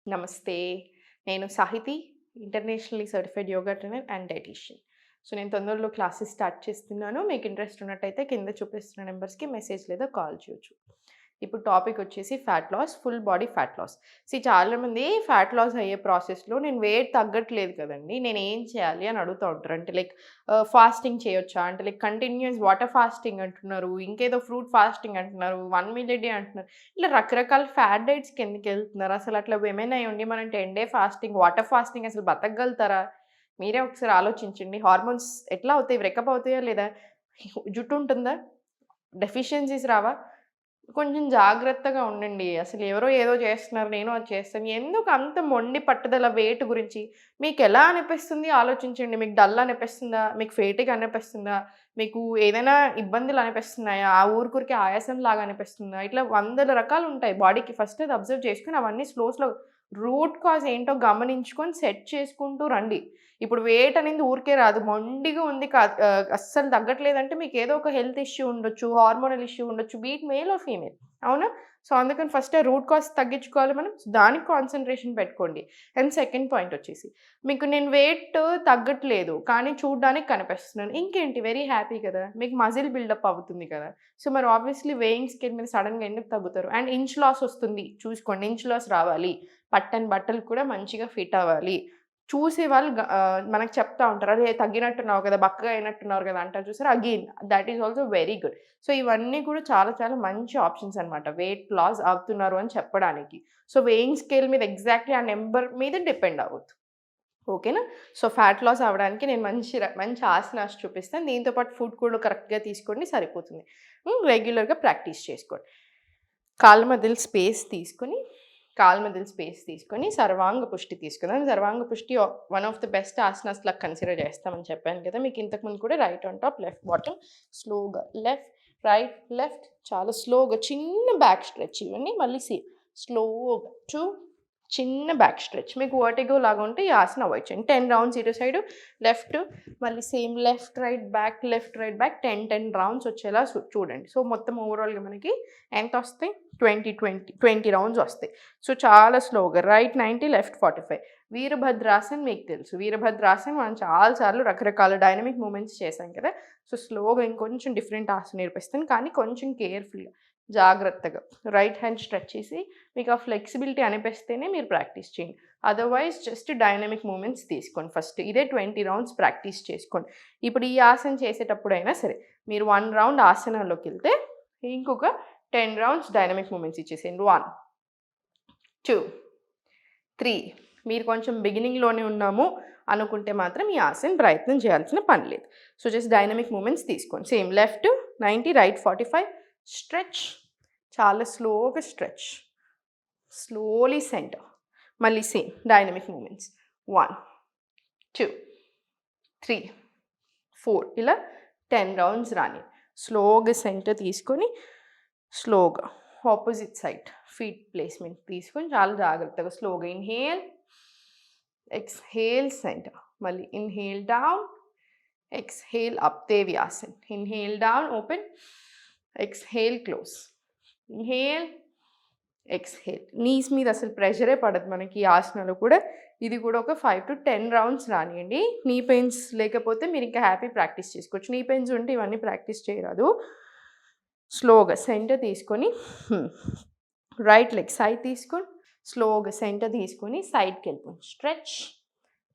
నమస్తే. నేను Sahiti, internationally certified yoga trainer and dietitian. So, నేను తొందరలో క్లాసెస్ స్టార్ట్ చేస్తున్నాను. మీకు ఇంట్రెస్ట్ ఉన్నట్టయితే కింద చూపిస్తున్న నంబర్స్‌కి మెసేజ్ లేదా కాల్ చేయొచ్చు. ఇప్పుడు టాపిక్ వచ్చేసి fat loss, full body fat loss. చాలామంది ఫ్యాట్ లాస్ అయ్యే ప్రాసెస్‌లో నేను వెయిట్ తగ్గట్లేదు కదండీ! నేనేం చేయాలి అని అడుగుతా ఉంటారు. అంటే లైక్ ఫాస్టింగ్ చేయొచ్చా? అంటే లైక్ కంటిన్యూయస్ వాటర్ ఫాస్టింగ్ అంటున్నారు. ఇంకేదో ఫ్రూట్ ఫాస్టింగ్ అంటున్నారు. 1 మీల్ ఎ డే అంటున్నారు. ఇట్లా రకరకాల ఫ్యాట్ డైట్స్‌కి ఎందుకెళ్తున్నారు? అసలు అట్లా విమెన్ అయ్యుండి మనం 10 డే ఫాస్టింగ్, వాటర్ ఫాస్టింగ్ అసలు బతకగలుగుతారా? మీరే ఒకసారి ఆలోచించండి. హార్మోన్స్ ఎట్లా అవుతాయి? బ్రేకప్ అవుతాయా లేదా? జుట్టు ఉంటుందా? డెఫిషియన్సీస్ రావా? కొంచెం జాగ్రత్తగా ఉండండి. అసలు ఎవరో ఏదో చేస్తున్నారు, నేను అది చేస్తాను. ఎందుకు అంత మొండి పట్టుదల వెయిట్ గురించి? మీకెలా అనిపిస్తుంది ఆలోచించండి. మీకు డల్ అనిపిస్తుందా? మీకు ఫేటిగ్ అనిపిస్తుందా? మీకు ఏదైనా ఇబ్బందులు అనిపిస్తున్నాయా? ఆ ఊరికే ఆయాసంలాగా అనిపిస్తుందా? ఇట్లా వందల రకాలుంటాయి బాడీకి. ఫస్ట్ అది అబ్జర్వ్ చేసుకొని అవన్నీ స్లో రూట్ కాజ్ ఏంటో గమనించుకొని సెట్ చేసుకుంటూ రండి. ఇప్పుడు వెయిట్ అనేది ఊరికే రాదు. మొండిగా ఉంది అస్సలు తగ్గట్లేదంటే మీకేదో ఒక హెల్త్ ఇష్యూ ఉండొచ్చు, హార్మోనల్ ఇష్యూ ఉండొచ్చు. Be it male or female. అవునా? సో, అందుకని ఫస్ట్ ఆ రూట్ కాజ్ తగ్గించుకోవాలి మనం. దానికి కాన్సంట్రేషన్ పెట్టుకోండి. అండ్ సెకండ్ పాయింట్ వచ్చేసి, మీకు నేను వెయిట్ తగ్గట్లేదు, కానీ చూడ్డానికి కనిపిస్తున్నాను. ఇంకేంటి వెరీ హ్యాపీ కదా! మీకు మజిల్ బిల్డప్ అవుతుంది కదా! సో, మరి ఆబ్వియస్లీ వేయింగ్ స్కేల్ మీద సడెన్‌గా ఎందుకు తగ్గుతారు? అండ్ ఇంచ్ లాస్ వస్తుంది. చూసుకోండి. ఇంచ్ లాస్ రావాలి. పట్టని బట్టలు కూడా మంచిగా ఫిట్ అవ్వాలి. చూసేవాళ్ళు మనకు చెప్తా ఉంటారు. "అరే! తగ్గినట్టున్నావు కదా! బక్కగా అయినట్టున్నారు కదా!" అంటారు చూసారా? Again that is also very good. So, ఇవన్నీ కూడా చాలా చాలా మంచి ఆప్షన్స్ అనమాట. వెయిట్ లాస్ అవుతున్నారు అని చెప్పడానికి. సో, వేయింగ్ స్కేల్ మీద ఎగ్జాక్ట్‌లీ ఆ నంబర్ మీద డిపెండ్ అవ్వద్దు. ఓకేనా? సో, ఫ్యాట్ లాస్ అవ్వడానికి నేను మంచి ఆసనాస్ చూపిస్తాను. దీంతో పాటు ఫుడ్ కూడా కరెక్ట్‌గా తీసుకోండి సరిపోతుంది. రెగ్యులర్‌గా ప్రాక్టీస్ చేసుకోండి. కాళ్ళ మధ్యలో స్పేస్ తీసుకొని, సర్వాంగ పుష్టి తీసుకుందాం. సర్వాంగ పుష్టి వన్ ఆఫ్ ది బెస్ట్ ఆసనాస్‌లా కన్సిడర్ చేస్తామని చెప్పాను కదా! మీకు ఇంతకుముందు కూడా right on top, left bottom, స్లోగా లెఫ్ట్, రైట్, లెఫ్ట్ చాలా స్లోగా చిన్న బ్యాక్ స్ట్రెచ్ ఇవ్వండి. మళ్ళీ స్లోగా చిన్న బ్యాక్ స్ట్రెచ్. మీకు వర్టిగో లాగా ఉంటే ఈ ఆసన అవాయిడ్ చేయండి. 10 రౌండ్స్ ఇటు సైడు లెఫ్ట్, మళ్ళీ same left, right, back 10 rounds వచ్చేలా చూడండి. సో, మొత్తం ఓవరాల్‌గా మనకి ఎంతొస్తాయి? 20 రౌండ్స్ వస్తాయి. సో, చాలా స్లోగా రైట్ 90, లెఫ్ట్ 45. వీరభద్రాసన్ మీకు తెలుసు. వీరభద్రాసన్ మనం చాలా సార్లు రకరకాల డైనమిక్ మూవ్‌మెంట్స్ చేశాం కదా! సో, స్లోగా ఇంకొంచెం డిఫరెంట్ ఆసన నేర్పిస్తాను. కానీ కొంచెం కేర్‌ఫుల్‌గా, జాగ్రత్తగా రైట్ హ్యాండ్ స్ట్రెచ్ చేసి మీకు ఆ ఫ్లెక్సిబిలిటీ అనిపిస్తేనే మీరు ప్రాక్టీస్ చేయండి. అదర్‌వైజ్ జస్ట్ డైనమిక్ మూవ్‌మెంట్స్ తీసుకోండి ఫస్ట్. ఇదే 20 రౌండ్స్ ప్రాక్టీస్ చేసుకోండి. ఇప్పుడు ఈ ఆసన చేసేటప్పుడైనా సరే, మీరు 1 రౌండ్ ఆసనాలోకెళ్తే ఇంకొక 10 రౌండ్స్ డైనమిక్ మూవ్‌మెంట్స్ ఇచ్చేసేయండి. 1, 2, 3 మీరు కొంచెం బిగినింగ్‌లోనే ఉన్నాము అనుకుంటే మాత్రం ఈ ఆసన ప్రయత్నం చేయాల్సిన పని లేదు. సో, జస్ట్ డైనమిక్ మూవ్‌మెంట్స్ తీసుకోండి. Same left 90, right 45 stretch. చాలా స్లోగా స్ట్రెచ్. Slowly centre. మళ్ళీ సేమ్ డైనమిక్ మూవ్‌మెంట్స్. 1, 2, 3, 4 ఇలా 10 రౌండ్స్ రాని. స్లోగా సెంటర్ తీసుకొని, స్లోగా ఆపోజిట్ సైడ్ ఫీట్ ప్లేస్‌మెంట్ తీసుకొని చాలా జాగ్రత్తగా స్లోగా ఇన్‌హేల్, ఎక్స్‌హేల్ సెంటర్. మళ్ళీ inhale down, exhale up Devyasan. Inhale down open, exhale close. Inhale, exhale. Knees మీద అసలు ప్రెషరే పడదు మనకి ఈ ఆసనాలో కూడా. ఇది కూడా ఒక 5-10 రౌండ్స్ రానియండి. నీ పెయిన్స్ లేకపోతే మీరు ఇంకా హ్యాపీ ప్రాక్టీస్ చేసుకోవచ్చు. నీ పెయిన్స్ ఉంటే ఇవన్నీ ప్రాక్టీస్ చేయరాదు. స్లోగా సెంటర్ తీసుకొని రైట్ లెగ్ సైడ్ తీసుకొని, స్లోగా సెంటర్ తీసుకొని సైడ్‌కెళ్ళిపోండి. స్ట్రెచ్.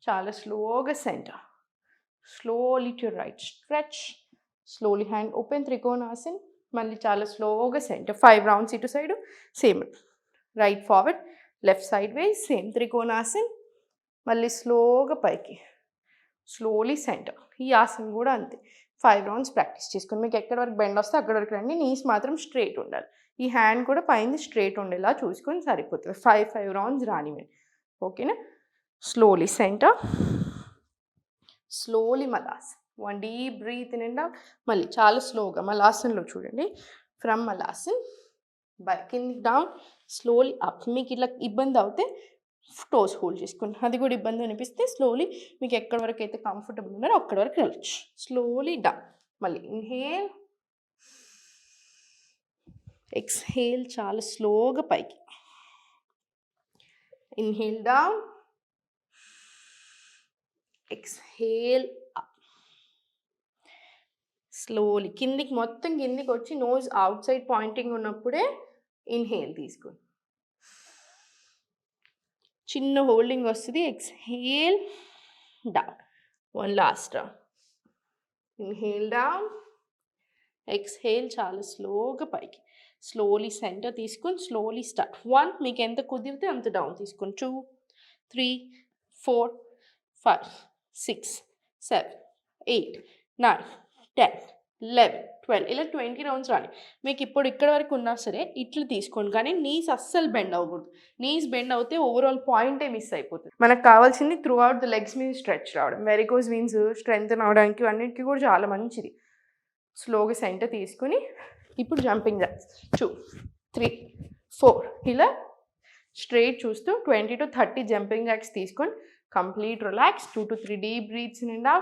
చాలా స్లోగా centre. Slowly to right stretch. Slowly hand open Trikonasan. మళ్ళీ చాలా స్లోగా సెంటర్. 5 రౌండ్స్ ఇటు side same. Right forward, left sideways same Trikonasan. మళ్ళీ స్లోగా పైకి. Slowly centre. ఈ ఆసన కూడా అంతే. 5 రౌండ్స్ ప్రాక్టీస్ చేసుకోండి. మీకు ఎక్కడి వరకు బెండ్ వస్తే అక్కడి వరకు రండి. నీస్ మాత్రం స్ట్రెయిట్ ఉండాలి. ఈ హ్యాండ్ కూడా పైన స్ట్రెయిట్ ఉండేలా చూసుకొని సరిపోతుంది. 5 రౌండ్స్ రానివ్వండి. ఓకేనా? Slowly centre. Slowly Malasan. 1 deep breath in and out. మళ్ళీ చాలా స్లోగా మలాసన్లో చూడండి. ఫ్రమ్ మలాసన్ కిందికి డౌన్, స్లోలీ అప్. మీకు ఇట్లా ఇబ్బంది అవుతే టోస్ హోల్డ్ చేసుకోండి. అది కూడా ఇబ్బంది అనిపిస్తే స్లోలీ మీకు ఎక్కడి వరకు అయితే కంఫర్టబుల్ ఉన్నారో అక్కడి వరకు వెళ్ళొచ్చు. Slowly down. మళ్ళీ ఇన్హేల్, ఎక్స్హేల్ చాలా స్లోగా పైకి. Inhale down. Exhale up. Slowly కిందికి మొత్తం కిందికి వచ్చి నోజ్ అవుట్ సైడ్ పాయింటింగ్ ఉన్నప్పుడే ఇన్హేల్ తీసుకోండి. చిన్న హోల్డింగ్ వస్తుంది. Exhale down. One last round. Inhale down. Exhale చాలా స్లోగా పైకి. స్లోలీ సెంటర్ తీసుకొని స్లోలీ స్టార్ట్. 1 మీకు ఎంత కుదిరితే అంత డౌన్ తీసుకొని 2 3 4 5 6 7 8 9 10 11 12 ఇలా 20 రౌండ్స్ రాని. మీకు ఇప్పుడు ఇక్కడ వరకు ఉన్నా సరే ఇట్లా తీసుకోండి, కానీ నీస్ అస్సలు బెండ్ అవ్వకూడదు. నీస్ బెండ్ అవుతే ఓవరాల్ పాయింటే మిస్ అయిపోతుంది. మనకు కావాల్సింది త్రూ అవుట్ ద లెగ్స్ మీద స్ట్రెచ్ రావడం. వెరికోస్ వీన్స్ స్ట్రెంగ్తన్ అవడానికి అన్నిటికీ కూడా చాలా మంచిది. స్లోగా సెంటర్ తీసుకుని ఇప్పుడు జంపింగ్ జాక్స్ 2 3 4 ఇలా స్ట్రైట్ చూస్తూ 20 to 30 జంపింగ్ జాక్స్ తీసుకొని complete relax. 2 to 3 deep breaths నిండా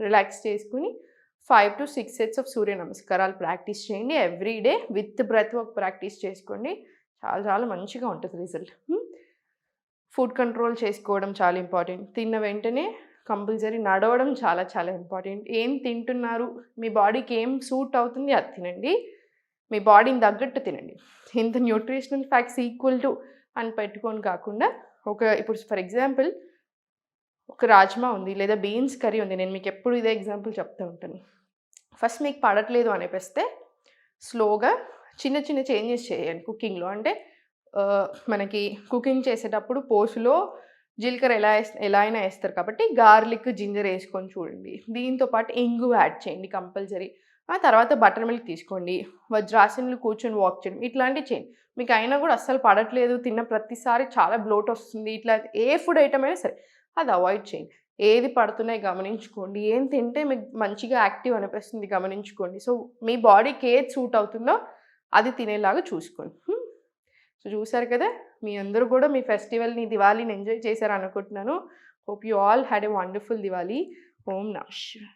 రిలాక్స్ చేసుకుని 5 to 6 సెట్స్ ఆఫ్ సూర్య నమస్కారాలు ప్రాక్టీస్ చేయండి. Everyday with breath work practice చేసుకోండి. చాలా చాలా మంచిగా ఉంటుంది రిజల్ట్. ఫుడ్ కంట్రోల్ చేసుకోవడం చాలా ఇంపార్టెంట్. తిన్న వెంటనే కంపల్సరీ నడవడం చాలా చాలా ఇంపార్టెంట్. ఏం తింటున్నారు, మీ బాడీకి ఏం సూట్ అవుతుంది అది తినండి. మీ బాడీని తగ్గట్టు తినండి. ఇంత న్యూట్రిషనల్ ఫ్యాక్ట్స్ ఈక్వల్ టు అని పెట్టుకొని కాకుండా ఇప్పుడు ఫర్ ఎగ్జాంపుల్ ఒక రాజ్మా ఉంది లేదా బీన్స్ కర్రీ ఉంది. నేను మీకు ఎప్పుడు ఇదే ఎగ్జాంపుల్ చెప్తూ ఉంటాను. ఫస్ట్ మీకు పడట్లేదు అనిపిస్తే స్లోగా చిన్న చిన్న చేంజెస్ చేయండి కుకింగ్లో. అంటే మనకి కుకింగ్ చేసేటప్పుడు పోసులో జీలకర్ర ఎలా అయినా వేస్తారు కాబట్టి గార్లిక్ జింజర్ వేసుకొని చూడండి. దీంతోపాటు ఇంగు యాడ్ చేయండి కంపల్సరీ. ఆ తర్వాత బటర్ మిల్క్ తీసుకోండి. వజ్రాసనంలో కూర్చొని వాక్ చేయడం ఇట్లాంటివి చేయండి. మీకు అయినా కూడా అస్సలు పడట్లేదు, తిన్న ప్రతిసారి చాలా బ్లోట్ వస్తుంది, ఇట్లా ఏ ఫుడ్ ఐటమ్ అయినా సరే అది అవాయిడ్ చేయండి. ఏది పడుతున్నాయి గమనించుకోండి. ఏం తింటే మీకు మంచిగా యాక్టివ్ అనిపిస్తుంది గమనించుకోండి. సో మీ బాడీకి ఏది సూట్ అవుతుందో అది తినేలాగా చూసుకోండి. సో చూసారు కదా, మీ అందరూ కూడా మీ ఫెస్టివల్ని దివాళీని ఎంజాయ్ చేశారు అనుకుంటున్నాను. Hope you all had a wonderful Diwali. ఓం నమః శివాయ.